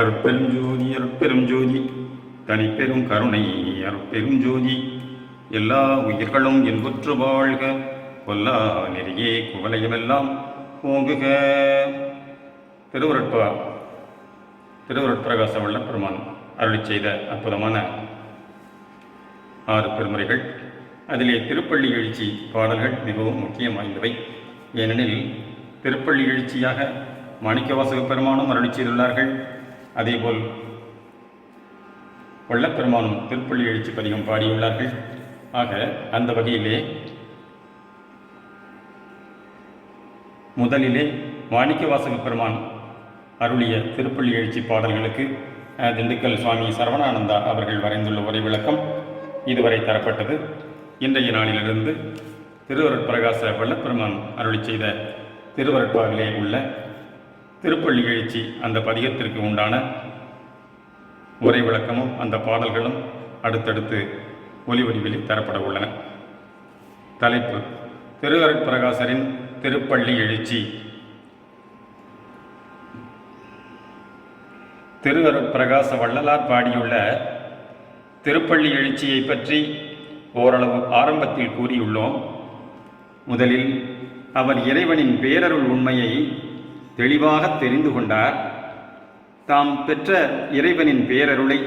அருட்பெருஞ்சோதி அருட்பெருஞ்சோதி தனிப்பெரும் கருணை அருட்பெருஞ்சோதி எல்லா உயிர்களும் இன்புற்று வாழ்க கொல்லா நெறியே குவலயமெல்லாம் ஓங்குக. திருவருட்பிரகாச வல்லபெருமான் அருளி செய்த அற்புதமான 6 பெருமுறைகள். அதிலே திருப்பள்ளி எழுச்சி பாடல்கள் மிகவும் முக்கியம் வாய்ந்தவை. ஏனெனில் திருப்பள்ளி எழுச்சியாக மாணிக்கவாசக பெருமானும் அருளி செய்துள்ளார்கள். அதேபோல் வல்லபெருமானும் திருப்பள்ளி எழுச்சி பதிகம் பாடியுள்ளார்கள். ஆக அந்த வகையிலே முதலிலே மாணிக்கவாசக பெருமான் அருளிய திருப்பள்ளி எழுச்சி பாடல்களுக்கு திண்டுக்கல் சுவாமி சரவணானந்தா அவர்கள் வரைந்துள்ள உரை விளக்கம் இதுவரை தரப்பட்டது. இன்றைய நாளிலிருந்து திருவருட்பிரகாச வல்லபெருமான் அருளி செய்த திருவருட்பாவிலே உள்ள திருப்பள்ளி எழுச்சி அந்த பதிகத்திற்கு உண்டான உரை விளக்கமும் அந்த பாடல்களும் அடுத்தடுத்து ஒலி வடிவில் தரப்பட உள்ளன. தலைப்பு: திருவருட்பிரகாசரின் திருப்பள்ளி எழுச்சி. திருவருட்பிரகாச வள்ளலார் பாடியுள்ள திருப்பள்ளி எழுச்சியை பற்றி ஓரளவு ஆரம்பத்தில் கூறியுள்ளோம். முதலில் அவர் இறைவனின் பேரருள் உண்மையை தெளிவாக தெரிந்து கொண்டார். தாம் பெற்ற இறைவனின் பேரருளை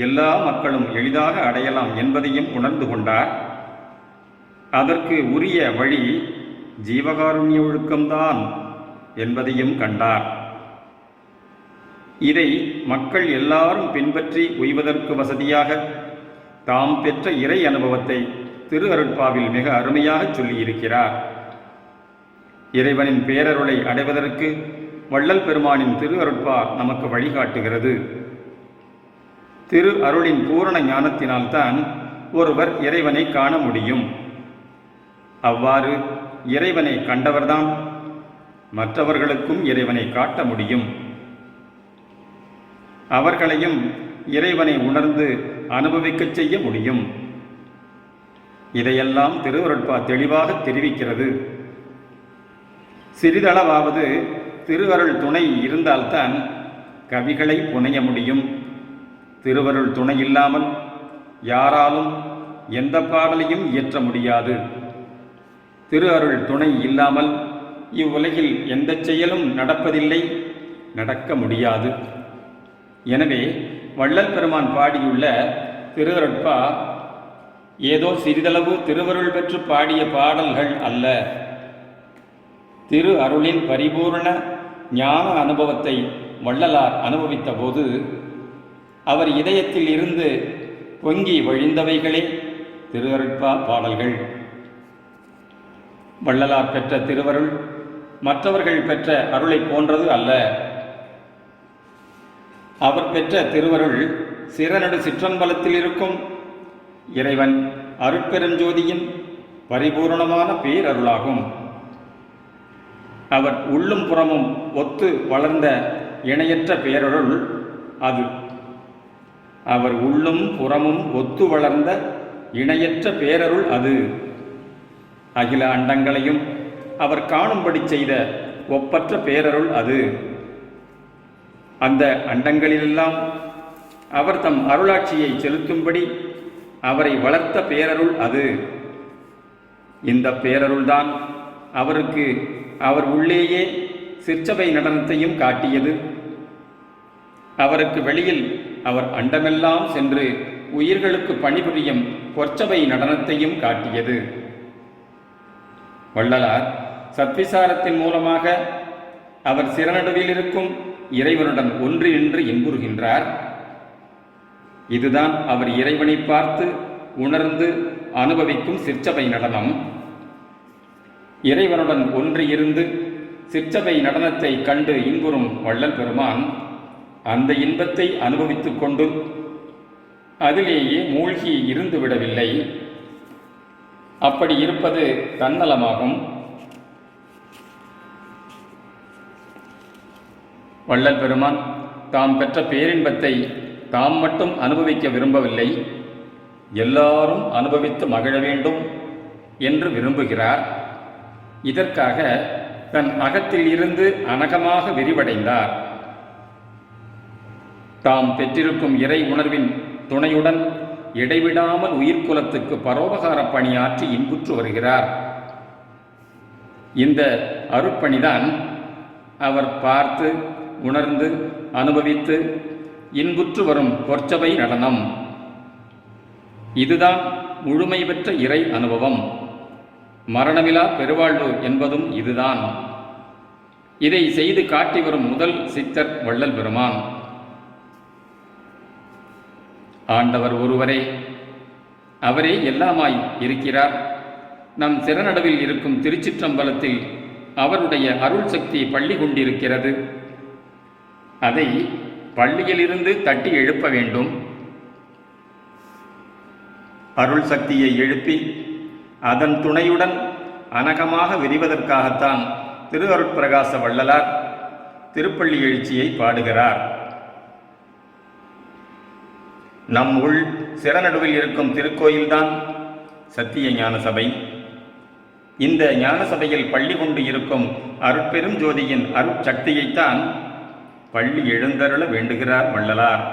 எல்லா மக்களும் எளிதாக அடையலாம் என்பதையும் உணர்ந்து கொண்டார். அதற்கு உரிய வழி ஜீவகாருண்ய ஒழுக்கம்தான் என்பதையும் கண்டார். இதை மக்கள் எல்லாரும் பின்பற்றி உய்வதற்கு வசதியாக தாம் பெற்ற இறை அனுபவத்தை திரு அருட்பாவில் மிக அருமையாக சொல்லியிருக்கிறார். இறைவனின் பேரருளை அடைவதற்கு வள்ளல் பெருமானின் திரு அருட்பா நமக்கு வழிகாட்டுகிறது. திரு அருளின் பூரண ஞானத்தினால்தான் ஒருவர் இறைவனை காண முடியும். அவ்வாறு இறைவனை கண்டவர்தான் மற்றவர்களுக்கும் இறைவனை காட்ட முடியும். அவர்களையும் இறைவனை உணர்ந்து அனுபவிக்கச் செய்ய முடியும். இதையெல்லாம் திருவருட்பா தெளிவாக தெரிவிக்கிறது. சிறிதளவாவது திருவருள் துணை இருந்தால்தான் கவிகளை புனைய முடியும். திருவருள் துணை இல்லாமல் யாராலும் எந்த பாடலையும் இயற்ற முடியாது. திரு அருள் துணை இல்லாமல் இவ்வுலகில் எந்த செயலும் நடப்பதில்லை, நடக்க முடியாது. எனவே வள்ளல் பெருமான் பாடியுள்ள திருவருட்பா ஏதோ சிறிதளவு திருவருள் பெற்று பாடிய பாடல்கள் அல்ல. திரு அருளின் பரிபூர்ண ஞான அனுபவத்தை வள்ளலார் அனுபவித்த போது அவர் இதயத்தில் இருந்து பொங்கி வழிந்தவைகளே திருவருட்பா பாடல்கள். வள்ளலார் பெற்ற திருவருள் மற்றவர்கள் பெற்ற அருளை போன்றது அல்ல. அவர் பெற்ற திருவருள் சிறநடு சிற்றம்பலத்தில் இருக்கும் இறைவன் அருட்பெருஞ்சோதியின் பரிபூர்ணமான பேரருளாகும். அவர் உள்ளும் புறமும் ஒத்து வளர்ந்த இணையற்ற பேரருள் அது. அவர் உள்ளும் புறமும் ஒத்து வளர்ந்த இணையற்ற பேரருள் அது. அகில அண்டங்களையும் அவர் காணும்படி செய்த ஒப்பற்ற பேரருள் அது. அந்த அண்டங்களிலெல்லாம் அவர் தம் அருளாட்சியை செலுத்தும்படி அவரை வளர்த்த பேரருள் அது. இந்த பேரருள்தான் அவருக்கு அவர் உள்ளேயே சிற்சபை நடனத்தையும் காட்டியது. அவருக்கு வெளியில் அவர் அண்டமெல்லாம் சென்று உயிர்களுக்கு பணிபுரியும் பொற்சபை நடனத்தையும் காட்டியது. வள்ளலார் சத்விசாரத்தின் மூலமாக அவர் சிறநடுவில் இருக்கும் இறைவனுடன் ஒன்று நின்று இன்புறுகின்றார். இதுதான் அவர் இறைவனை பார்த்து உணர்ந்து அனுபவிக்கும் சிற்சபை நடனம். இறைவனுடன் ஒன்று இருந்து சிற்சபை நடனத்தை கண்டு இன்புறும் வள்ளல் பெருமான் அந்த இன்பத்தை அனுபவித்துக் கொண்டு அதிலேயே மூழ்கி இருந்து விடவில்லை. அப்படி இருப்பது தன்னலமாகும். வள்ளல் பெருமான் தாம் பெற்ற பேரின்பத்தை தாம் மட்டும் அனுபவிக்க விரும்பவில்லை, எல்லாரும் அனுபவித்து மகிழ வேண்டும் என்று விரும்புகிறார். இதற்காக தன் அகத்தில் இருந்து அனகமாக விரிவடைந்தார். தாம் பெற்றிருக்கும் இறை உணர்வின் துணையுடன் இடைவிடாமல் உயிர்குலத்துக்கு பரோபகார பணியாற்றி இன்புற்று வருகிறார். இந்த அருட்பணிதான் அவர் பார்த்து உணர்ந்து அனுபவித்து இன்புற்று வரும் பொற்சபை நடனம். இதுதான் முழுமை பெற்ற இறை அனுபவம். மரணமிலா பெருவாழ்வு என்பதும் இதுதான். இதை செய்து காட்டி வரும் முதல் சித்தர் வள்ளல் பெருமான். ஆண்டவர் ஒருவரே, அவரே எல்லாமாய் இருக்கிறார். நம் சிறநடுவில் இருக்கும் திருச்சிற்றம்பலத்தில் அவருடைய அருள் சக்தி பள்ளி கொண்டிருக்கிறது. அதை பள்ளியிலிருந்து தட்டி எழுப்ப வேண்டும். அருள் சக்தியை எழுப்பி அதன் துணையுடன் அனகமாக விரிவதற்காகத்தான் திரு அருட்பிரகாச வள்ளலார் திருப்பள்ளி எழுச்சியை பாடுகிறார். நம் உள் சிறநடுவில் இருக்கும் திருக்கோயில்தான் சத்திய ஞான சபை. இந்த ஞான சபையில் பள்ளி கொண்டு இருக்கும் அருட்பெரும் ஜோதியின் அருட்சக்தியைத்தான் பள்ளி எழுந்தருள வேண்டுகிறார் வள்ளலார்.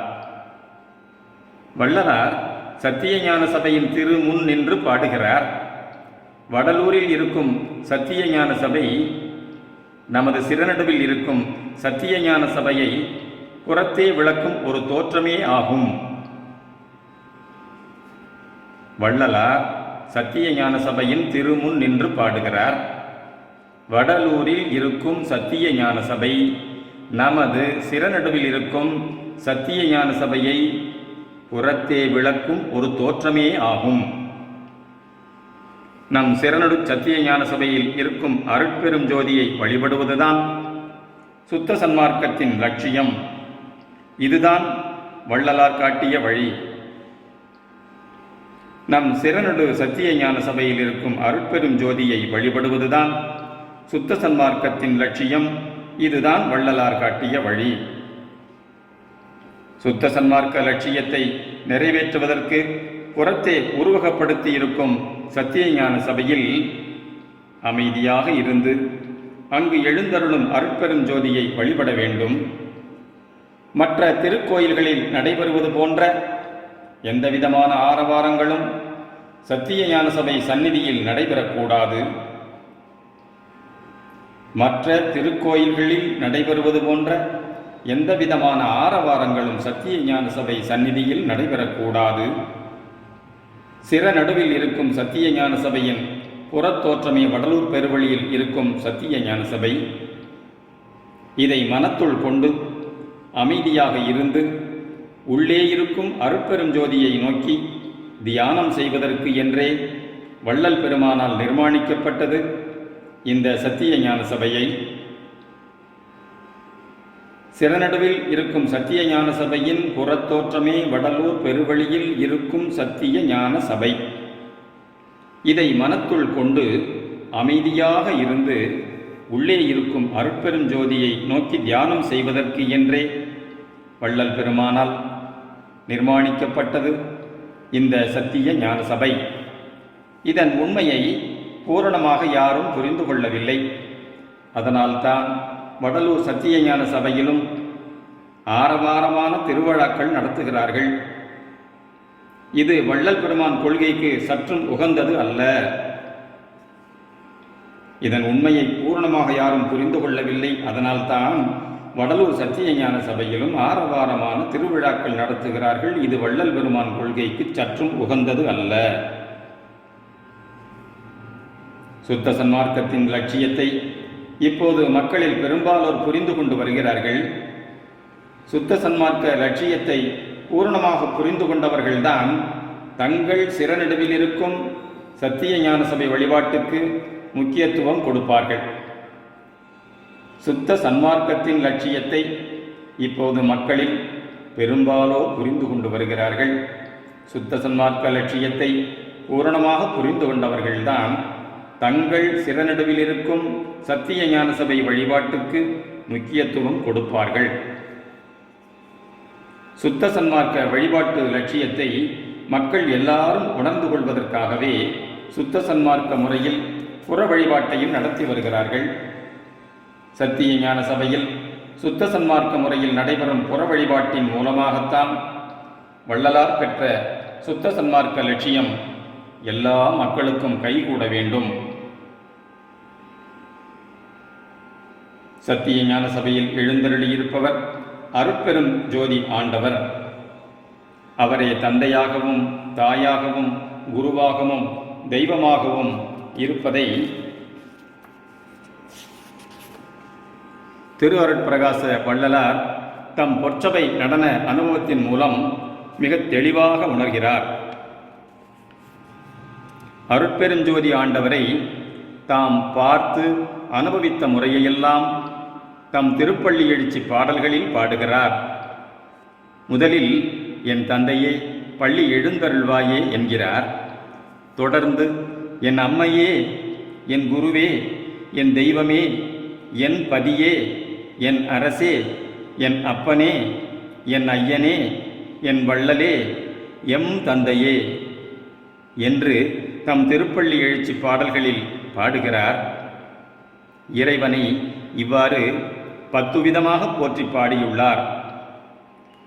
வள்ளலார் சத்திய ஞான சபையின் திரு முன் நின்று பாடுகிறார். வடலூரில் இருக்கும் சத்திய ஞான சபை நமது சிறநடுவில் இருக்கும் சத்திய ஞான சபையை புறத்தே விளக்கும் ஒரு தோற்றமே ஆகும். வள்ளலார் சத்திய ஞான சபையின் திருமுன் நின்று பாடுகிறார். வடலூரில் இருக்கும் சத்திய ஞான சபை நமது சிறநடுவில் இருக்கும் சத்திய ஞான சபையை புறத்தே விளக்கும் ஒரு தோற்றமே ஆகும். நம் சிறநடு சத்திய ஞான சபையில் இருக்கும் அருட்பெரும் ஜோதியை வழிபடுவதுதான் சுத்த சன்மார்க்கத்தின் லட்சியம். இதுதான் வள்ளலார் காட்டிய வழி. நம் சிறநடு சத்திய ஞான சபையில் இருக்கும் அருட்பெரும் ஜோதியை வழிபடுவதுதான் சுத்த சன்மார்க்கத்தின் லட்சியம். இதுதான் வள்ளலார் காட்டிய வழி. சுத்த சன்மார்க்க லட்சியத்தை நிறைவேற்றுவதற்கு புறத்தே உருவகப்படுத்தி இருக்கும் சத்திய ஞான சபையில் அமைதியாக இருந்து அங்கு எழுந்தருளும் அருட்பெரும் ஜோதியை வழிபட வேண்டும். மற்ற திருக்கோயில்களில் நடைபெறுவது போன்ற எந்தவிதமான ஆரவாரங்களும் சத்திய ஞான சபை சந்நிதியில் நடைபெறக்கூடாது. மற்ற திருக்கோயில்களில் நடைபெறுவது போன்ற எந்தவிதமான ஆரவாரங்களும் சத்திய ஞான சபை சந்நிதியில் நடைபெறக்கூடாது. சிறநடுவில் இருக்கும் சத்திய ஞான சபையின் புறத்தோற்றமே வடலூர் பெருவழியில் இருக்கும் சத்திய ஞான சபை. இதை மனத்துள் கொண்டு அமைதியாக இருந்து உள்ளே இருக்கும் அருட்பெரும் ஜோதியை நோக்கி தியானம் செய்வதற்கு என்றே வள்ளல் பெருமானால் நிர்மாணிக்கப்பட்டது இந்த சத்திய ஞான சபையை. சிறநடுவில் இருக்கும் சத்திய ஞான சபையின் புறத்தோற்றமே வடலூர் பெருவழியில் இருக்கும் சத்திய ஞான சபை. இதை மனத்துள் கொண்டு அமைதியாக இருந்து உள்ளே இருக்கும் அருட்பெரும் ஜோதியை நோக்கி தியானம் செய்வதற்கு என்றே வள்ளல் பெருமானால் நிர்மாணிக்கப்பட்டது இந்த சத்திய ஞான சபை. இதன் உண்மையை பூரணமாக யாரும் புரிந்து கொள்ளவில்லை. அதனால்தான் வடலூர் சத்திய ஞான சபையிலும் ஆரவாரமான திருவிழாக்கள் நடத்துகிறார்கள். இது வள்ளல் பெருமான் கொள்கைக்கு சற்றும் உகந்தது அல்ல. இதன் உண்மையை பூரணமாக யாரும் புரிந்து கொள்ளவில்லை. அதனால்தான் வடலூர் சத்திய ஞான சபையிலும் ஆரவாரமான திருவிழாக்கள் நடத்துகிறார்கள். இது வள்ளல் பெருமான் கொள்கைக்கு சற்றும் உகந்தது அல்ல. சுத்த சன்மார்க்கத்தின் லட்சியத்தை இப்போது மக்களில் பெரும்பாலோர் புரிந்து கொண்டு வருகிறார்கள். சுத்த சன்மார்க்க லட்சியத்தை பூரணமாக புரிந்து கொண்டவர்கள்தான் தங்கள் சிறநடுவில் இருக்கும் சத்திய ஞான சபை வழிபாட்டுக்கு முக்கியத்துவம் கொடுப்பார்கள். சுத்த சன்மார்க்கத்தின் லட்சியத்தை இப்போது மக்களில் பெரும்பாலோர் புரிந்து கொண்டு வருகிறார்கள். சுத்த சன்மார்க்க லட்சியத்தை பூரணமாக புரிந்து கொண்டவர்கள்தான் தங்கள் சிறநடுவில் இருக்கும் சத்திய ஞான சபை வழிபாட்டுக்கு முக்கியத்துவம் கொடுப்பார்கள். சுத்த சன்மார்க்க வழிபாட்டு லட்சியத்தை மக்கள் எல்லாரும் உணர்ந்து கொள்வதற்காகவே சுத்த சன்மார்க்க முறையில் புற வழிபாட்டையும் நடத்தி வருகிறார்கள். சத்திய ஞான சபையில் சுத்த சன்மார்க்க முறையில் நடைபெறும் புற வழிபாட்டின் மூலமாகத்தான் வள்ளலார் பெற்ற சுத்த சன்மார்க்க லட்சியம் எல்லா மக்களுக்கும் கைகூட வேண்டும். சத்திய ஞான சபையில் எழுந்தருளியிருப்பவர் அருட்பெரும் ஜோதி ஆண்டவர். அவரே தந்தையாகவும் தாயாகவும் குருவாகவும் தெய்வமாகவும் இருப்பதை திரு அருட்பிரகாச வள்ளலார் தம் பொற்சபை நடன அனுபவத்தின் மூலம் மிக தெளிவாக உணர்கிறார். அருட்பெருஞ்சோதி ஆண்டவரை தாம் பார்த்து அனுபவித்த முறையெல்லாம் தம் திருப்பள்ளி எழுச்சி பாடல்களில் பாடுகிறார். முதலில் என் தந்தையே பள்ளி எழுந்தருள்வாயே என்கிறார். தொடர்ந்து என் அம்மையே, என் குருவே, என் தெய்வமே, என் பதியே, என் அரசே, என் அப்பனே, என் ஐயனே, என் வள்ளலே, எம் தந்தையே என்று தம் திருப்பள்ளி எழுச்சி பாடல்களில் பாடுகிறார். இறைவனை இவ்வாறு 10 விதமாக போற்றி பாடியுள்ளார்.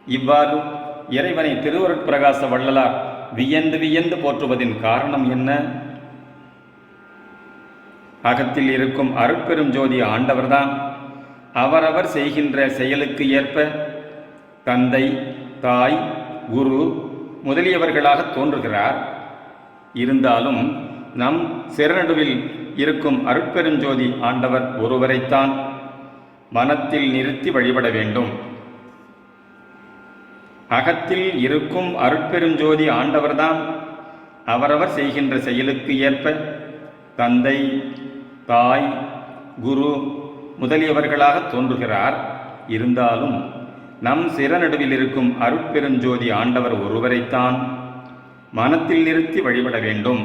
இவ்வாறு இறைவனை திருவருட்பிரகாச வள்ளலார் வியந்து வியந்து போற்றுவதின் காரணம் என்ன? அகத்தில் இருக்கும் அருட்பெரும் ஜோதி ஆண்டவர்தான் அவரவர் செய்கின்ற செயலுக்கு ஏற்ப தந்தை, தாய், குரு முதலியவர்களாக தோன்றுகிறார். இருந்தாலும் நம் சிறநடுவில் இருக்கும் அருட்பெருஞ்சோதி ஆண்டவர் ஒருவரைத்தான் மனத்தில் நிறுத்தி வழிபட வேண்டும். அகத்தில் இருக்கும் அருட்பெருஞ்சோதி ஆண்டவர்தான் அவரவர் செய்கின்ற செயலுக்கு ஏற்ப தந்தை, தாய், குரு முதலியவர்களாக தோன்றுகிறார். இருந்தாலும் நம் சிறநடுவில் இருக்கும் அருட்பெருஞ்சோதி ஆண்டவர் ஒருவரைத்தான் மனத்தில் நிறுத்தி வழிபட வேண்டும்.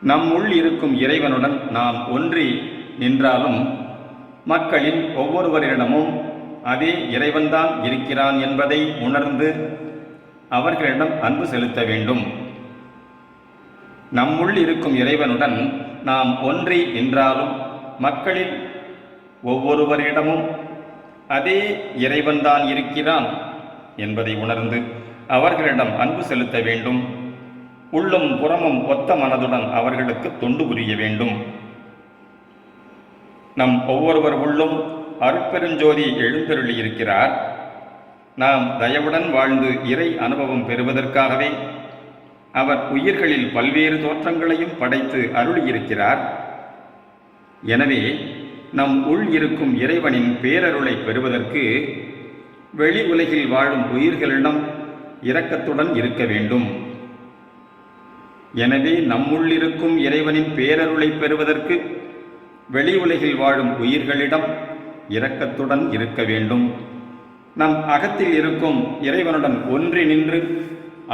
நம்முள் இருக்கும் இறைவனுடன் நாம் ஒன்றி நின்றாலும் மக்களின் ஒவ்வொருவரிடமும் அதே இறைவன்தான் இருக்கிறான் என்பதை உணர்ந்து அவர்களிடம் அன்பு செலுத்த வேண்டும். நம்முள் இருக்கும் இறைவனுடன் நாம் ஒன்றி நின்றாலும் மக்களில் ஒவ்வொருவரிடமும் அதே இறைவன்தான் இருக்கிறான் என்பதை உணர்ந்து அவர்களிடம் அன்பு செலுத்த வேண்டும். உள்ளும் புறமும் ஒத்த மனதுடன் அவர்களுக்கு தொண்டு புரிய வேண்டும். நம் ஒவ்வொருவர் உள்ளும் அருட்பெருஞ்சோதி எழுந்தருளி இருக்கிறார். நாம் தயவுடன் வாழ்ந்து இறை அனுபவம் பெறுவதற்காகவே அவர் உயிர்களில் பல்வேறு தோற்றங்களையும் படைத்து அருளியிருக்கிறார். எனவே நம் உள் இருக்கும் இறைவனின் பேரருளை பெறுவதற்கு வெளி உலகில் வாழும் உயிர்களிடம் இரக்கத்துடன் இருக்க வேண்டும். எனவே நம்முள் இருக்கும் இறைவனின் பேரருளை பெறுவதற்கு வெளி உலகில் வாழும் உயிர்களிடம் இரக்கத்துடன் இருக்க வேண்டும். நம் அகத்தில் இருக்கும் இறைவனுடன் ஒன்றி நின்று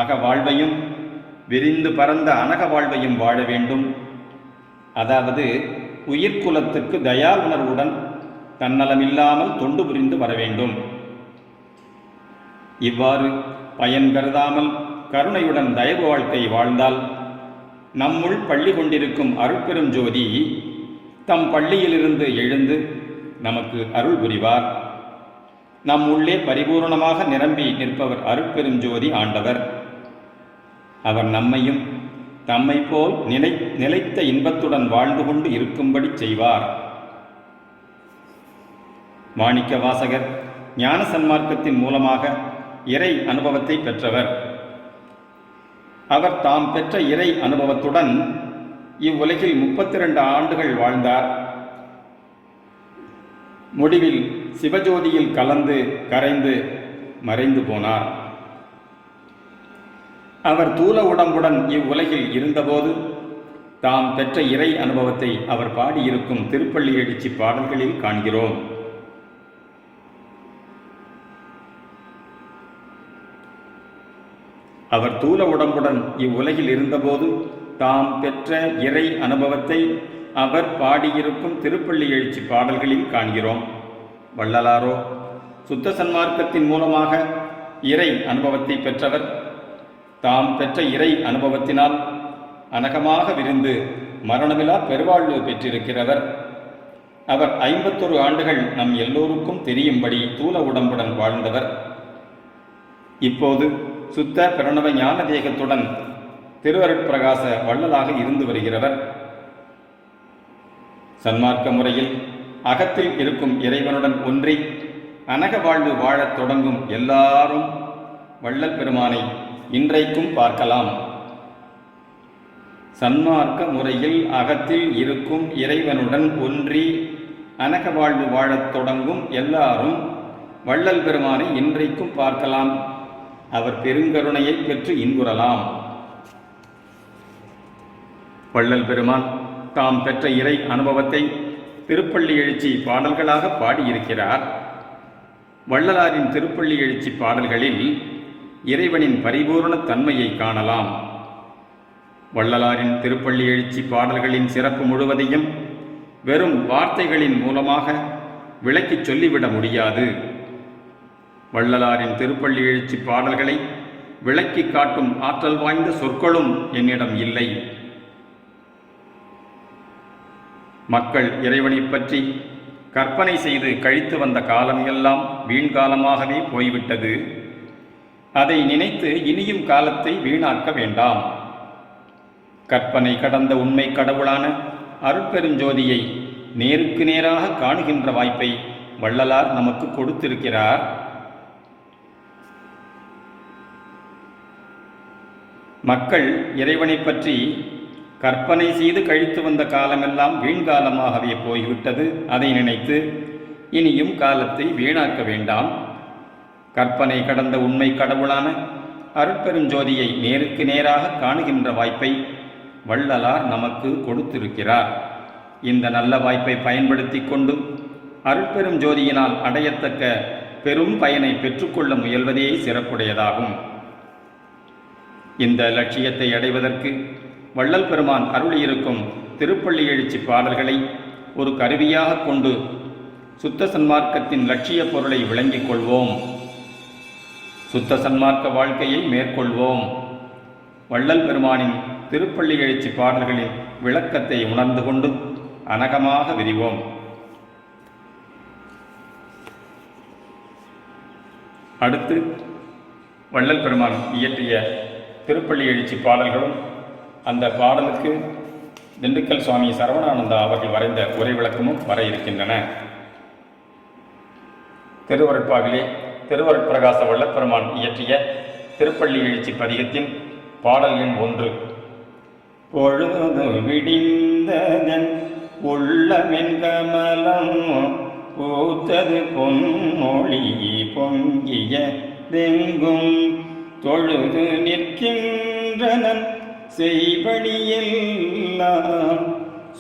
அக வாழ்வையும் விரிந்து பரந்த அனக வாழ்வையும் வாழ வேண்டும். அதாவது உயிர்குலத்துக்கு தயா உணர்வுடன் தன்னலமில்லாமல் தொண்டு புரிந்து வர வேண்டும். இவ்வாறு பயன் கருதாமல் கருணையுடன் தயவு வாழ்க்கை வாழ்ந்தால் நம்முள் பள்ளி கொண்டிருக்கும் அருட்பெரும் ஜோதி தம் பள்ளியிலிருந்து எழுந்து நமக்கு அருள் புரிவார். நம் உள்ளே பரிபூர்ணமாக நிரம்பி நிற்பவர் அருட்பெரும் ஜோதி ஆண்டவர். அவர் நம்மையும் தம்மை போல் நிலைத்த இன்பத்துடன் வாழ்ந்து கொண்டு இருக்கும்படி செய்வார். மாணிக்க வாசகர் ஞான சன்மார்க்கத்தின் மூலமாக இறை அனுபவத்தை பெற்றவர். அவர் தாம் பெற்ற இறை அனுபவத்துடன் இவ்வுலகில் 32 ஆண்டுகள் வாழ்ந்தார். முடிவில் சிவஜோதியில் கலந்து கரைந்து மறைந்து போனார். அவர் தூல உடம்புடன் இவ்வுலகில் இருந்தபோது தாம் பெற்ற இறை அனுபவத்தை அவர் பாடியிருக்கும் திருப்பள்ளி எழுச்சி பாடல்களில் காண்கிறோம். அவர் தூல உடம்புடன் இவ்வுலகில் இருந்தபோது தாம் பெற்ற இறை அனுபவத்தை அவர் பாடியிருக்கும் திருப்பள்ளி எழுச்சி பாடல்களில் காண்கிறோம். வள்ளலாரோ சுத்த சன்மார்க்கத்தின் மூலமாக இறை அனுபவத்தை பெற்றவர். தாம் பெற்ற இறை அனுபவத்தினால் அனகமாக விரிந்து மரணமில்லா பெருவாழ்வு பெற்றிருக்கிறவர். அவர் 51 ஆண்டுகள் நம் எல்லோருக்கும் தெரியும்படி தூல உடம்புடன் வாழ்ந்தவர். இப்போது சுத்த பிரணவ ஞான தேகத்துடன் திருவருட்பிரகாச வள்ளலாக இருந்து வருகிறவர். சன்மார்க்க முறையில் அகத்தில் இருக்கும் இறைவனுடன் ஒன்றி அனக வாழ்வு வாழத் தொடங்கும் எல்லாரும் வள்ளல் பெருமானை இன்றைக்கும் பார்க்கலாம். சன்மார்க்க முறையில் அகத்தில் இருக்கும் இறைவனுடன் ஒன்றி அனக வாழ்வு வாழத் தொடங்கும் எல்லாரும் வள்ளல் பெருமானை இன்றைக்கும் பார்க்கலாம். அவர் பெருங்கருணையை பெற்று இன்புறலாம். வள்ளல் பெருமான் தாம் பெற்ற இறை அனுபவத்தை திருப்பள்ளி எழுச்சி பாடல்களாக பாடியிருக்கிறார். வள்ளலாரின் திருப்பள்ளி எழுச்சி பாடல்களில் இறைவனின் பரிபூர்ண தன்மையை காணலாம். வள்ளலாரின் திருப்பள்ளி எழுச்சி பாடல்களின் சிறப்பு முழுவதையும் வெறும் வார்த்தைகளின் மூலமாக விளக்கிச் சொல்லிவிட முடியாது. வள்ளலாரின் திருப்பள்ளி எழுச்சி பாடல்களை விளக்கி காட்டும் ஆற்றல் வாய்ந்த சொற்களும் என்னிடம் இல்லை. மக்கள் இறைவனை பற்றி கற்பனை செய்து கழித்து வந்த காலம் எல்லாம் வீண்காலமாகவே போய்விட்டது. அதை நினைத்து இனியும் காலத்தை வீணாக்க வேண்டாம். கற்பனை கடந்த உண்மை கடவுளான அருட்பெருஞ்சோதியை நேருக்கு நேராக காணுகின்ற வாய்ப்பை வள்ளலார் நமக்கு கொடுத்திருக்கிறார். மக்கள் இறைவனை பற்றி கற்பனை செய்து கழித்து வந்த காலமெல்லாம் வீண்காலமாகவே போய்விட்டது. அதை நினைத்து இனியும் காலத்தை வீணாக்க வேண்டாம். கற்பனை கடந்த உண்மை கடவுளான அருட்பெருஞ்சோதியை நேருக்கு நேராக காணுகின்ற வாய்ப்பை வள்ளலார் நமக்கு கொடுத்திருக்கிறார். இந்த நல்ல வாய்ப்பை பயன்படுத்தி கொண்டு அருட்பெருஞ்சோதியினால் அடையத்தக்க பெரும் பயனை பெற்றுக்கொள்ள முயல்வதே சிறப்புடையதாகும். இந்த லட்சியத்தை அடைவதற்கு வள்ளல் பெருமான் அருளியிருக்கும் திருப்பள்ளி எழுச்சி பாடல்களை ஒரு கருவியாக கொண்டு சுத்த சன்மார்க்கத்தின் லட்சிய பொருளை விளங்கிக் கொள்வோம். சுத்த சன்மார்க்க வாழ்க்கையை மேற்கொள்வோம். வள்ளல் பெருமானின் திருப்பள்ளி எழுச்சி பாடல்களின் விளக்கத்தை உணர்ந்து கொண்டு அனகமாக விரிவோம். அடுத்து வள்ளல் பெருமான் இயற்றிய திருப்பள்ளி எழுச்சி பாடல்களும் அந்த பாடலுக்கு திண்டுக்கல் சுவாமி சரவணானந்தா அவர்கள் வரைந்த உரை விளக்கமும் வர இருக்கின்றன. திருவருட்பாவிலே திருவருட்பிரகாச வள்ளற்பெருமான் இயற்றிய திருப்பள்ளி எழுச்சி பதிகத்தின் பாடல் எண் 1. பொழுது விடிந்ததன் உள்ளமென் கமலம் பூத்தது பொன்மொழி பொங்கிய தெங்கும் தொழுது நிற்கின்றனன் செய்படியெல்லாம்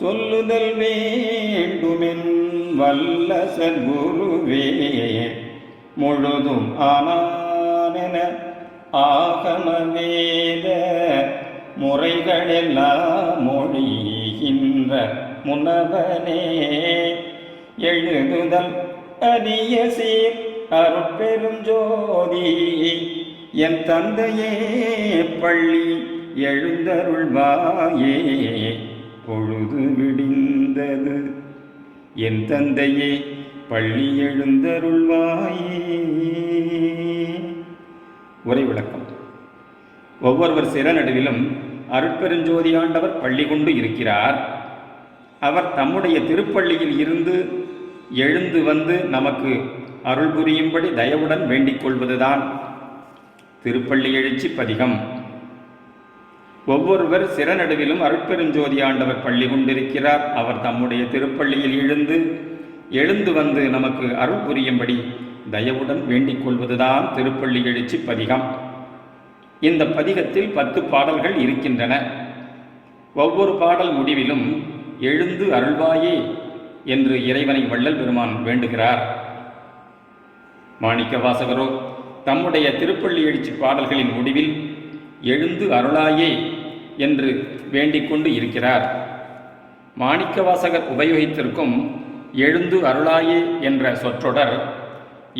சொல்லுதல் வேண்டுமென் வல்ல சத்குருவே முழுதும் ஆனானென ஆகம வேத முறைகளெல்லாம் மொழிகின்ற முனவனே எழுதுதல் அரிய சீர் அருட்பெருஞ்சோதி என் தந்தையே பள்ளி எழுந்தருள்வாயே பொழுது விடிந்தது என் தந்தையே பள்ளி எழுந்தருள்வாயே. உரை விளக்கம். ஒவ்வொருவர் சிறநடுவிலும் அருட்பெருஞ்சோதி ஆண்டவர் பள்ளி கொண்டு இருக்கிறார். அவர் தம்முடைய திருப்பள்ளியில் இருந்து எழுந்து வந்து நமக்கு அருள் புரியும்படி தயவுடன் வேண்டிக் கொள்வதுதான் திருப்பள்ளி எழுச்சி பதிகம். ஒவ்வொருவர் சிறநடுவிலும் அருட்பெருஞ்சோதி ஆண்டவர் பள்ளி கொண்டிருக்கிறார். அவர் தம்முடைய திருப்பள்ளியில் எழுந்து வந்து நமக்கு அருள் புரியும்படி தயவுடன் வேண்டிக் கொள்வதுதான் திருப்பள்ளி எழுச்சி பதிகம். இந்த பதிகத்தில் 10 பாடல்கள் இருக்கின்றன. ஒவ்வொரு பாடல் முடிவிலும் எழுந்து அருள்வாயே என்று இறைவனை வள்ளல் பெருமான் வேண்டுகிறார். மாணிக்க வாசகரோ தம்முடைய திருப்பள்ளி எழுச்சி பாடல்களின் முடிவில் எழுந்து அருளாயே என்று வேண்டிக் கொண்டு இருக்கிறார். மாணிக்க வாசகர் உபயோகித்திருக்கும் எழுந்து அருளாயே என்ற சொற்றொடர்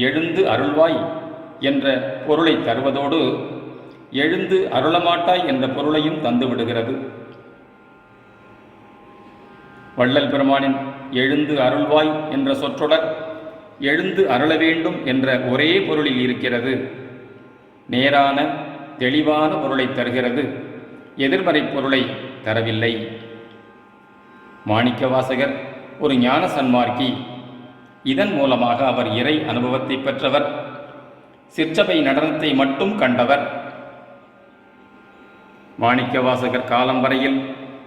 எழுந்து அருள்வாய் என்ற பொருளை தருவதோடு எழுந்து அருளமாட்டாய் என்ற பொருளையும் தந்துவிடுகிறது. வள்ளல் பெருமானின் எழுந்து அருள்வாய் என்ற சொற்றொடர் எழுந்து அருள வேண்டும் என்ற ஒரே பொருளில் இருக்கிறது. நேரான தெளிவான பொருளை தருகிறது, எதிர்மறை பொருளை தரவில்லை. மாணிக்கவாசகர் ஒரு ஞான சன்மார்க்கி. இதன் மூலமாக அவர் இறை அனுபவத்தை பெற்றவர். சிற்றபை நடனத்தை மட்டும் கண்டவர். மாணிக்கவாசகர் காலம் வரையில்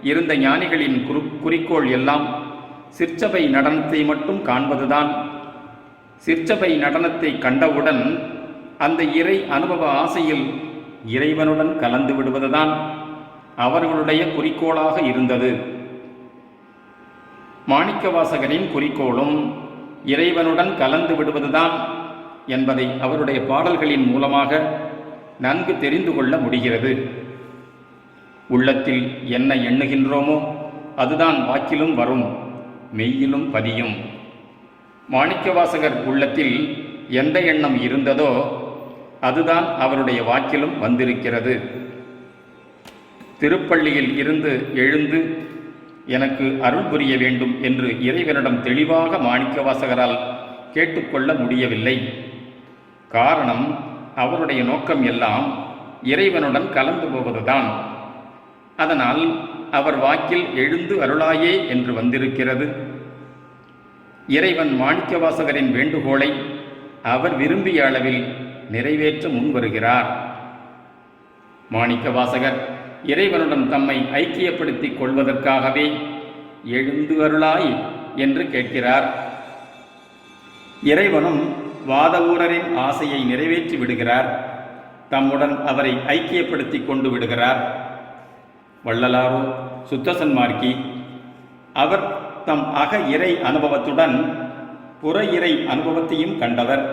இருந்த ஞானிகளின் குறிக்கோள் எல்லாம் சிற்சபை நடனத்தை மட்டும் காண்பதுதான். சிற்சபை நடனத்தை கண்டவுடன் அந்த இறை அனுபவ ஆசையில் இறைவனுடன் கலந்து விடுவதுதான் அவர்களுடைய குறிக்கோளாக இருந்தது. மாணிக்கவாசகரின் குறிக்கோளும் இறைவனுடன் கலந்து விடுவதுதான் என்பதை அவருடைய பாடல்களின் மூலமாக நன்கு தெரிந்து கொள்ள முடிகிறது. உள்ளத்தில் என்ன எண்ணுகின்றோமோ அதுதான் வாக்கிலும் வரும், மெய்யிலும் பதியும். மாணிக்கவாசகர் உள்ளத்தில் எந்த எண்ணம் இருந்ததோ அதுதான் அவருடைய வாக்கிலும் வந்திருக்கிறது. திருப்பள்ளியில் இருந்து எழுந்து எனக்கு அருள் புரிய வேண்டும் என்று இறைவனிடம் தெளிவாக மாணிக்கவாசகரால் கேட்டுக்கொள்ள முடியவில்லை. காரணம், அவருடைய நோக்கம் எல்லாம் இறைவனுடன் கலந்து போவதுதான். அதனால் அவர் வாக்கில் எழுந்து அருளாயே என்று வந்திருக்கிறது. இறைவன் மாணிக்கவாசகரின் வேண்டுகோளை அவர் விரும்பிய அளவில் நிறைவேற்ற முன்வருகிறார். மாணிக்கவாசகர் இறைவனுடன் தம்மை ஐக்கியப்படுத்திக் கொள்வதற்காகவே எழுந்து அருளாய் என்று கேட்கிறார். இறைவனும் வாதவூரரின் ஆசையை நிறைவேற்றி விடுகிறார். தம்முடன் அவரை ஐக்கியப்படுத்தி கொண்டு விடுகிறார். வள்ளலாரோ சுத்த சன்மார்க்கி. அவர் தம் அக இறை அனுபவத்துடன் புற இறை அனுபவத்தையும் கண்டவர்.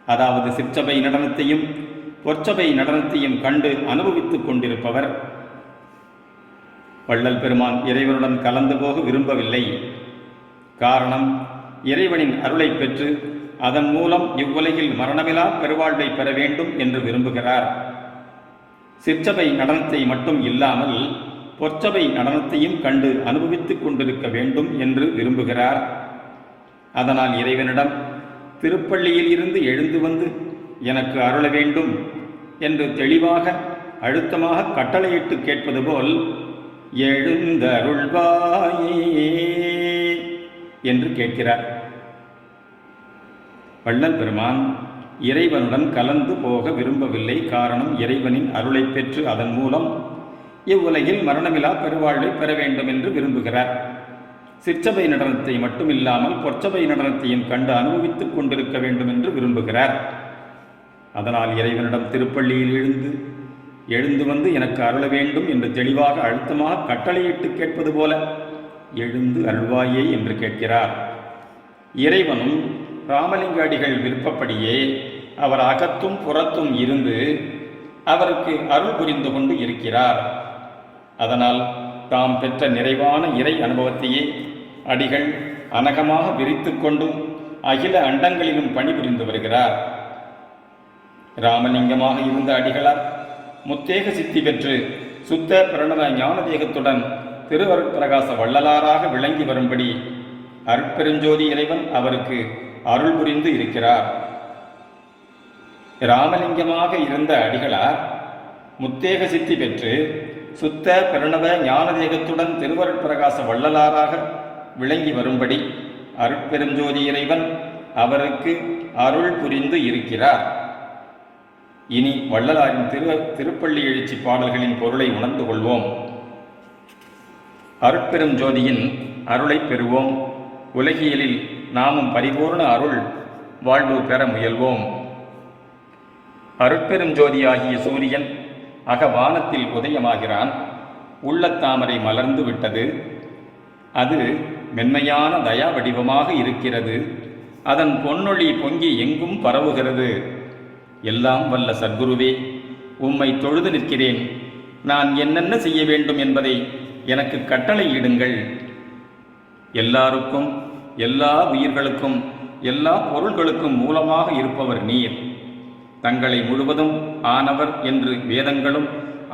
அதாவது சிற்சபை நடனத்தையும் பொற்சபை நடனத்தையும் கண்டு அனுபவித்துக் கொண்டிருப்பவர். வள்ளல் பெருமான் இறைவனுடன் கலந்து போக விரும்பவில்லை. காரணம், இறைவனின் அருளை பெற்று அதன் மூலம் இவ்வுலகில் மரணமிலா பெருவாழ்வை பெற வேண்டும் என்று விரும்புகிறார். சிற்சபை நடனத்தை மட்டும் இல்லாமல் பொற்சபை நடனத்தையும் கண்டு அனுபவித்துக் கொண்டிருக்க வேண்டும் என்று விரும்புகிறார். அதனால் இறைவனிடம் திருப்பள்ளியில் இருந்து எழுந்து வந்து எனக்கு அருள வேண்டும் என்று தெளிவாக அழுத்தமாக கட்டளையிட்டு கேட்பது போல் எழுந்தருள்வாயே என்று கேட்கிறார். வள்ளல் பெருமான் இறைவனுடன் கலந்து போக விரும்பவில்லை. காரணம், இறைவனின் அருளை பெற்று அதன் மூலம் இவ்வுலகில் மரணமிலா பெருவாழ்வை பெற வேண்டும் என்று விரும்புகிறார். சிற்சபை நடனத்தை மட்டுமில்லாமல் பொற்சபை நடனத்தையும் கண்டு அனுபவித்துக் கொண்டிருக்க வேண்டும் என்று விரும்புகிறார். அதனால் இறைவனிடம் திருப்பள்ளியில் எழுந்து வந்து எனக்கு அருள வேண்டும் என்று தெளிவாக அழுத்தமாக கட்டளையிட்டு கேட்பது போல எழுந்து அருள்வாயே என்று கேட்கிறார். இறைவனும் ராமலிங்க அடிகள் விருப்பப்படியே அவர் அகத்தும் புறத்தும் இருந்து அவருக்கு அருள் புரிந்து கொண்டு இருக்கிறார். அதனால் தாம் பெற்ற நிறைவான இறை அனுபவத்தையே அடிகள் அனகமாக விரித்து கொண்டு அகில அண்டங்களிலும் பணிபுரிந்து வருகிறார். ராமலிங்கமாக இருந்த அடிகளார் முத்தேக சித்தி பெற்று சுத்த பிரணவ ஞான தேகத்துடன் திருவருட்பிரகாச வள்ளலாராக விளங்கி வரும்படி அருட்பெருஞ்சோதி இறைவன் அவருக்கு அருள் புரிந்து இருக்கிறார். ராமலிங்கமாக இருந்த அடிகளார் முத்தேக சித்தி பெற்று சுத்த பிரணவ ஞான தேகத்துடன் திருவருட்பிரகாச வள்ளலாராக விளங்கி வரும்படி அருட்பெருஞ்சோதி இறைவன் அவருக்கு அருள் புரிந்து இருக்கிறார். இனி வள்ளலாரின் திருப்பள்ளி எழுச்சி பாடல்களின் பொருளை உணர்ந்து கொள்வோம். அருட்பெரும் ஜோதியின் அருளை பெறுவோம். உலகியலில் நாமும் பரிபூர்ண அருள் வாழ்வு பெற முயல்வோம். அருட்பெரும் ஜோதியாகிய சூரியன் அகவானத்தில் உதயமாகிறான். உள்ளத்தாமரை மலர்ந்து விட்டது. அது மென்மையான தயா வடிவமாக இருக்கிறது. அதன் பொன்னொளி பொங்கி எங்கும் பரவுகிறது. எல்லாம் வல்ல சத்குருவே, உம்மை தொழுது நிற்கிறேன். நான் என்னென்ன செய்ய வேண்டும் என்பதை எனக்கு கட்டளையிடுங்கள். எல்லாருக்கும், எல்லா உயிர்களுக்கும், எல்லா பொருள்களுக்கும் மூலமாக இருப்பவர் நீர். தங்களை முழுவதும் ஆனவர் என்று வேதங்களும்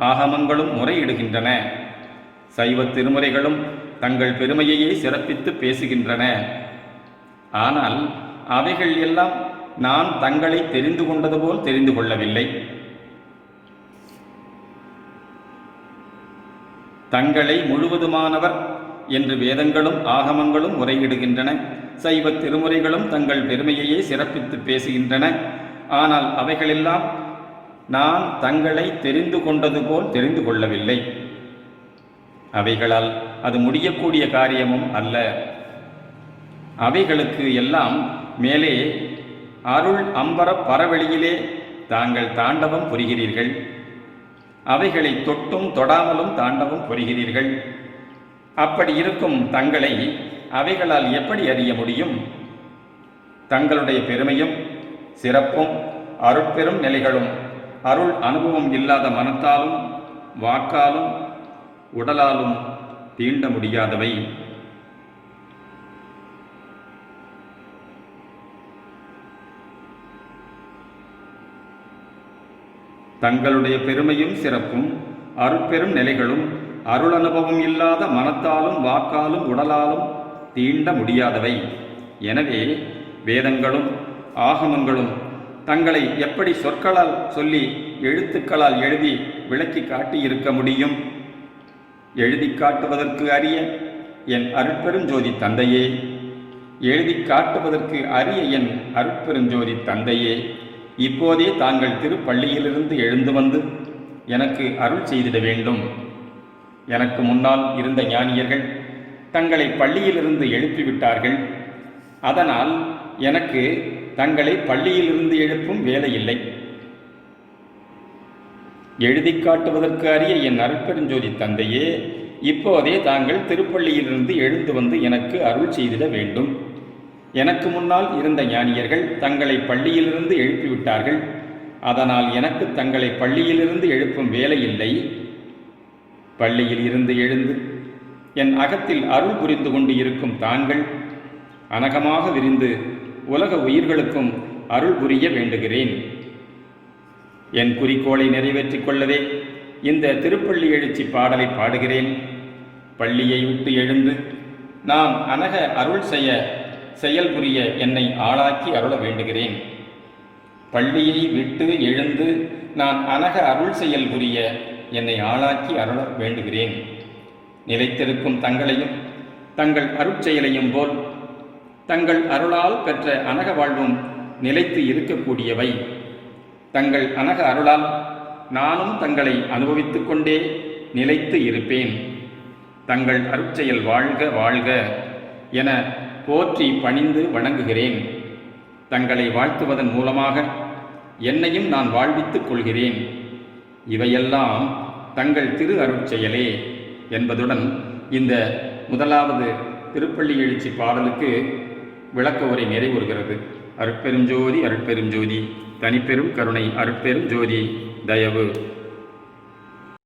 ஆகமங்களும் முறையிடுகின்றன. சைவ திருமுறைகளும் தங்கள் பெருமையையே சிறப்பித்து பேசுகின்றன. ஆனால் அவைகள் எல்லாம் நான் தங்களை தெரிந்து கொண்டது போல் தெரிந்து கொள்ளவில்லை. தங்களை முழுவதுமானவர் என்று வேதங்களும் ஆகமங்களும் முறையிடுகின்றன. சைவ திருமுறைகளும் தங்கள் பெருமையையே சிறப்பித்து பேசுகின்றன. ஆனால் அவைகளெல்லாம் நான் தங்களை தெரிந்து கொண்டது போல் தெரிந்து கொள்ளவில்லை. அவைகளால் அது முடியக்கூடிய காரியமும் அல்ல. அவைகளுக்கு எல்லாம் மேலே அருள் அம்பர பரவெளியிலே தாங்கள் தாண்டவம் புரிகிறீர்கள். அவைகளை தொட்டும் தொடாமலும் தாண்டவம் புரிகிறீர்கள். அப்படி இருக்கும் தங்களை அவைகளால் எப்படி அறிய முடியும்? தங்களுடைய பெருமையும் சிறப்பும் அருட்பெரும் நிலைகளும் அருள் அனுபவம் இல்லாத மனத்தாலும் வாக்காலும் உடலாலும் தீண்ட முடியாதவை. தங்களுடைய பெருமையும் சிறப்பும் அருட்பெரும் நிலைகளும் அருள் அனுபவம் இல்லாத மனத்தாலும் வாக்காலும் உடலாலும் தீண்ட முடியாதவை. எனவே வேதங்களும் ஆகமங்களும் தங்களை எப்படி சொற்களால் சொல்லி எழுத்துக்களால் எழுதி விளக்கி காட்டியிருக்க முடியும்? எழுதி காட்டுவதற்கு அரிய என் அருட்பெருஞ்சோதி தந்தையே, எழுதி காட்டுவதற்கு அரிய என் அருட்பெருஞ்சோதி தந்தையே, இப்போதே தாங்கள் திருப்பள்ளியிலிருந்து எழுந்து வந்து எனக்கு அருள் செய்திட வேண்டும். எனக்கு முன்னால் இருந்த ஞானியர்கள் தங்களை பள்ளியிலிருந்து எழுப்பிவிட்டார்கள். அதனால் எனக்கு தங்களை பள்ளியிலிருந்து எழுப்பும் வேலையில்லை. எழுதி காட்டுவதற்கு அரிய என் அருட்பெருஞ்சோதி தந்தையே, இப்போதே தாங்கள் திருப்பள்ளியிலிருந்து எழுந்து வந்து எனக்கு அருள் செய்திட வேண்டும். எனக்கு முன்னால் இருந்த ஞானியர்கள் தங்களை பள்ளியிலிருந்து எழுப்பிவிட்டார்கள். அதனால் எனக்கு தங்களை பள்ளியிலிருந்து எழுப்பும் வேலையில்லை. பள்ளியில் இருந்து எழுந்து என் அகத்தில் அருள் புரிந்து கொண்டு இருக்கும் தாங்கள் அனகமாக விரிந்து உலக உயிர்களுக்கும் அருள் புரிய வேண்டுகிறேன். என் குறிக்கோளை நிறைவேற்றிக் கொள்ளவே இந்த திருப்பள்ளி எழுச்சி பாடலை பாடுகிறேன். பள்ளியை விட்டு எழுந்து நான் அனக அருள் செயல் புரிய என்னை ஆளாக்கி அருள வேண்டுகிறேன். பள்ளியை விட்டு எழுந்து நான் அனக அருள் செயல் புரிய என்னை ஆளாக்கி அருள வேண்டுகிறேன். நிலைத்திருக்கும் தங்களையும் தங்கள் அருட்செயலையும் போல் தங்கள் அருளால் பெற்ற அனக வாழ்வும் நிலைத்து இருக்கக்கூடியவை. தங்கள் அனக அருளால் நானும் தங்களை அனுபவித்துக் கொண்டே நிலைத்து இருப்பேன். தங்கள் அருட்செயல் வாழ்க வாழ்க என போற்றி பணிந்து வணங்குகிறேன். தங்களை வாழ்த்துவதன் மூலமாக என்னையும் நான் வாழ்வித்துக் கொள்கிறேன். இவையெல்லாம் தங்கள் திரு அருட்செயலே என்பதுடன் இந்த முதலாவது திருப்பள்ளி எழுச்சி பாடலுக்கு விளக்க உரை நிறைவுறுகிறது. அருட்பெரும் ஜோதி அருட்பெரும் ஜோதி தனிப்பெரும் கருணை அருட்பெரும் ஜோதி தயவு